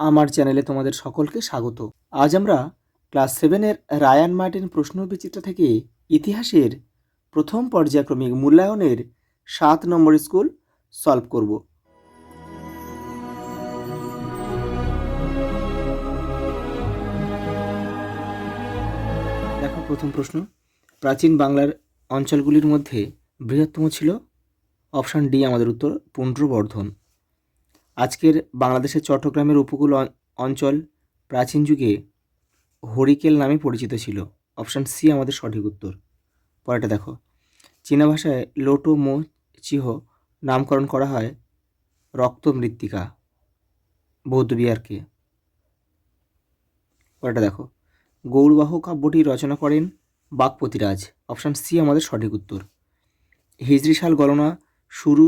আমার চ্যানেলে তোমাদের সকলকে স্বাগত। আজ আমরা ক্লাস 7-এর রায়ান মার্টিন প্রশ্নবিচিত্রা থেকে ইতিহাসের প্রথম পর্যায়ক্রমিক মূল্যায়নের 7 নম্বর স্কুল সলভ করব। দেখো প্রথম প্রশ্ন, প্রাচীন বাংলার অঞ্চলগুলির মধ্যে বৃহত্তম ছিল অপশান ডি আমাদের উত্তর পুণ্ড্রবর্ধন। আজকের বাংলাদেশের চট্টগ্রামের উপকূল অঞ্চল প্রাচীন যুগে হরিকেল নামে পরিচিত ছিল। অপশান সি আমাদের সঠিক উত্তর। পরেরটা দেখো, চীনা ভাষায় লোটো মো চিহ নামকরণ করা হয় রক্ত মৃত্তিকা বৌদ্ধবিহারকে। পরেরটা দেখো, গৌড়বাহ কাব্যটি রচনা করেন বাক্পতিরাজ। অপশান সি আমাদের সঠিক উত্তর। হিজরি সাল গণনা শুরু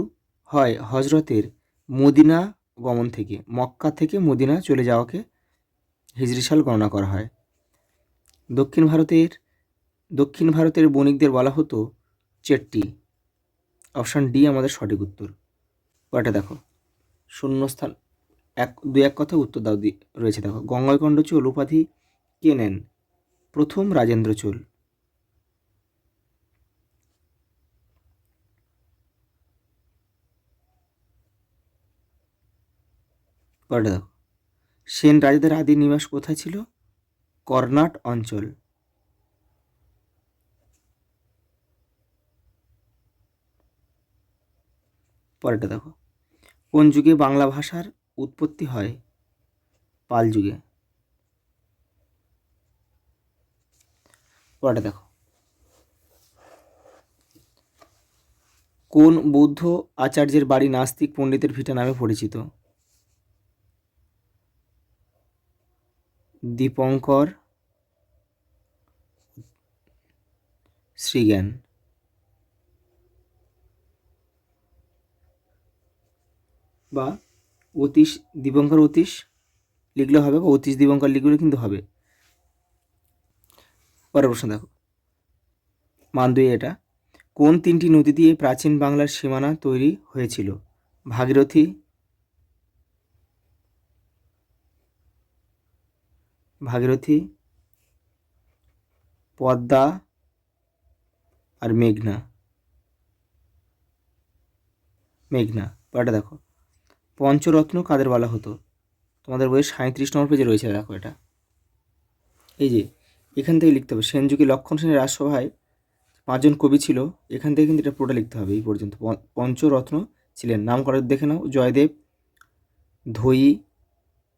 হয় হজরতের মদিনা গমন থেকে, মক্কা থেকে মদিনা চলে যাওয়াকে হিজরি সাল গণনা করা হয়। দক্ষিণ ভারতের বণিকদের বলা হতো চেট্টি। অপশান ডি আমাদের সঠিক উত্তর। পরেরটা দেখো, শূন্যস্থান এক কথা উত্তর দাও রয়েছে। দেখো, গঙ্গাইকণ্ড চোল উপাধি কে নেন? প্রথম রাজেন্দ্র চোল। পরেরটা দেখো, সেন রাজাদের আদি নিবাস কোথায় ছিল? কর্ণাট অঞ্চল। পরেরটা দেখো, কোন যুগে বাংলা ভাষার উৎপত্তি হয়? পাল যুগে। পরেরটা দেখো, কোন বৌদ্ধ আচার্যের বাড়ি নাস্তিক পণ্ডিতের ভিটা নামে পরিচিত? দীপঙ্কর শ্রীজ্ঞান। বা অতীশ দীপঙ্কর অতীশ লিখলে হবে, বা অতীশ দীপঙ্কর লিখলে কিন্তু হবে। পরের প্রশ্ন দেখো, মান 2 এটা, কোন 3টি নদী দিয়ে প্রাচীন বাংলার সীমানা তৈরি হয়েছিল? ভাগীরথী, পদ্মা আর মেঘনা। পরেরটা দেখো, পঞ্চরত্ন কাদের বলা হতো? তোমাদের বইয়ের 37 নম্বর পেজে রয়েছে। দেখো এটা, এই যে এখান থেকে লিখতে হবে। সেন যুগে লক্ষণ সেনের রাজসভায় 5 জন কবি ছিল। এখান থেকে কিন্তু এটা পুরোটা লিখতে হবে। এই পর্যন্ত পঞ্চরত্ন ছিলেন, নাম করে দেখে নাও। জয়দেব, ধয়ী,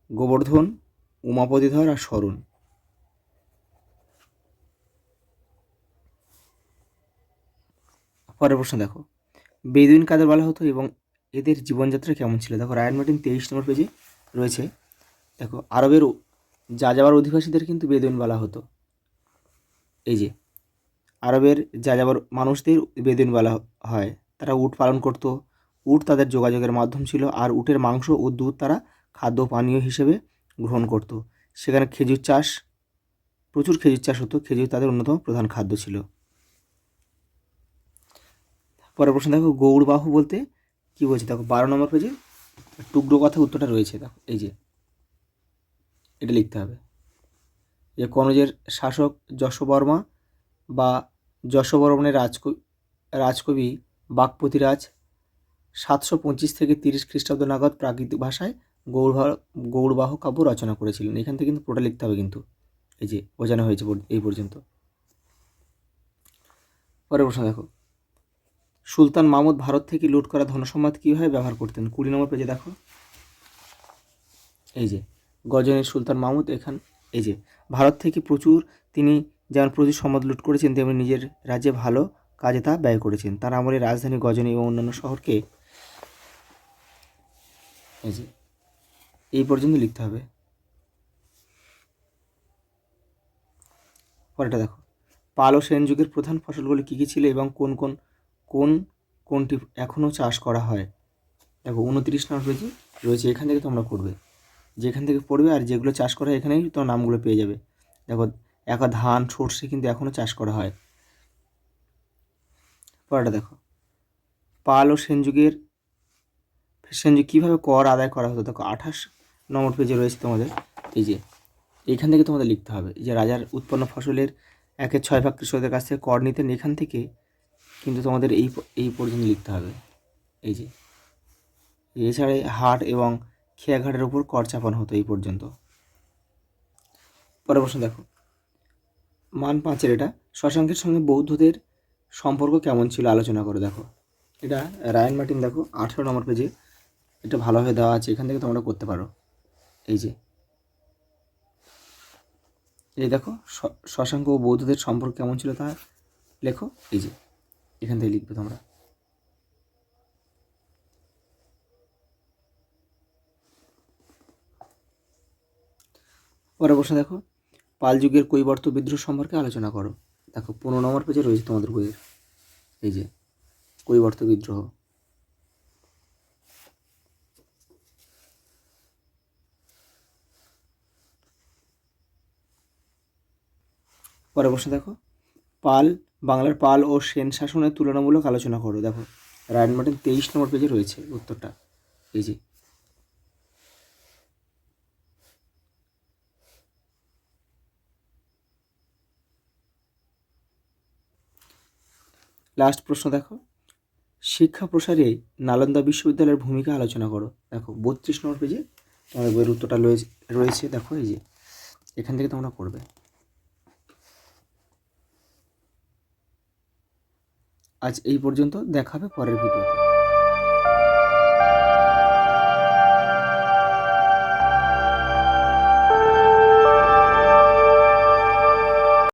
গোবর্ধন, উমাপতিধর আর শরণ। পরের প্রশ্ন দেখো, বেদুইন কাদের বলা হতো এবং এদের জীবনযাত্রা কেমন ছিল? দেখো, রায়ান মার্টিন 23 নম্বর পেজে রয়েছে। দেখো, আরবের যাযাবর অধিবাসীদের কিন্তু বেদুইন বলা হতো। এই যে আরবের যাযাবর মানুষদের বেদুইন বলা হয়। তারা উট পালন করত। উট তাদের যোগাযোগের মাধ্যম ছিল, আর উটের মাংস ও দুধ তারা খাদ্য পানীয় হিসেবে গ্রহণ করত। সেখানে প্রচুর খেজুর চাষ হতো। খেজুর তাদের অন্যতম প্রধান খাদ্য ছিল। পরের প্রশ্ন দেখো, গৌড়বাহু বলতে কি বলছে? দেখো 12 নম্বর পেজে টুকরো কথা উত্তরটা রয়েছে। দেখো, এই যে এটা লিখতে হবে যে কনৌজের শাসক যশোবর্মা বা যশোবর্মনের রাজকবি বাক্পতিরাজ 725 থেকে 30 খ্রিস্টাব্দ নাগাদ প্রাকৃতিক ভাষায় গৌড়বাহ কাব্য রচনা করেছিলেন। এখান থেকে কিন্তু পুরোটা লিখতে হবে কিন্তু। এই যে বোঝানো হয়েছে এই পর্যন্ত। পরের প্রশ্ন দেখো, সুলতান মাহমুদ ভারত থেকে লুট করা ধনসম্পদ কীভাবে ব্যবহার করতেন? 20 নম্বর পেজে দেখো, এই যে গজনীর সুলতান মাহমুদ। এই যে ভারত থেকে তিনি যেমন প্রচুর সম্পদ লুট করেছেন, তেমনি নিজের রাজ্যে ভালো কাজে তা ব্যয় করেছেন। তার আমলে রাজধানী গজনী এবং অন্যান্য শহরকে এই যে এই পর্যন্ত লিখতে হবে। পরেরটা দেখো, পাল ও সেন যুগের প্রধান ফসলগুলি কী কী ছিল এবং কোনটি এখনও চাষ করা হয়? দেখো 29 নম্বর পেজে রয়েছে। এখান থেকে তোমরা করবে, যেখান থেকে পড়বে আর যেগুলো চাষ করা হয় এখানেই তোমার নামগুলো পেয়ে যাবে। দেখো, ধান, সর্ষে কিন্তু এখনও চাষ করা হয়। পরেরটা দেখো, পাল ও সেন যুগ কীভাবে কর আদায় করা হতো? দেখো, নম্বর পেজে রয়েছে তোমাদের। এই যে এইখান থেকে তোমাদের লিখতে হবে যে রাজার উৎপন্ন ফসলের 1/6 কৃষকদের কাছ থেকে কর নিতেন, এখান থেকে কিন্তু তোমাদের এই পর্যন্ত লিখতে হবে। এই যে এছাড়াই হাট এবং খেয়াঘাটের ওপর কর চাপানো হতো এই পর্যন্ত। পরের প্রশ্ন দেখো, মান 5-এর এটা, শশাঙ্কের সঙ্গে বৌদ্ধদের সম্পর্ক কেমন ছিল আলোচনা করো। দেখো এটা রায়ান মার্টিন, দেখো 18 নম্বর পেজে এটা ভালোভাবে দেওয়া আছে, এখান থেকে তোমরা করতে পারো। এই যে এই দেখো শশাঙ্ক ও বৌদ্ধদের সম্পর্ক কেমন ছিল তা লেখো। এই যে এখান থেকে লিখবে তোমরা। পরের প্রশ্ন দেখো, পাল যুগের কৈবর্ত বিদ্রোহ সম্পর্কে আলোচনা করো। দেখো 15 নম্বর পেজে রয়েছে তোমাদের বইয়ের। এই যে কৈবর্ত বিদ্রোহ। পরের প্রশ্ন দেখো, বাংলার পাল ও সেন শাসনের তুলনামূলক আলোচনা করো। দেখো রায়ান মার্টিন 23 নম্বর পেজে রয়েছে উত্তরটা। এই যে লাস্ট প্রশ্ন দেখো, শিক্ষা প্রসারে নালন্দা বিশ্ববিদ্যালয়ের ভূমিকা আলোচনা করো। দেখো 32 নম্বর পেজে তোমাদের বইয়ের উত্তরটা রয়েছে। দেখো এই যে এখান থেকে তোমরা করবে। আজ এই পর্যন্ত, দেখা হবে পরের ভিডিওতে।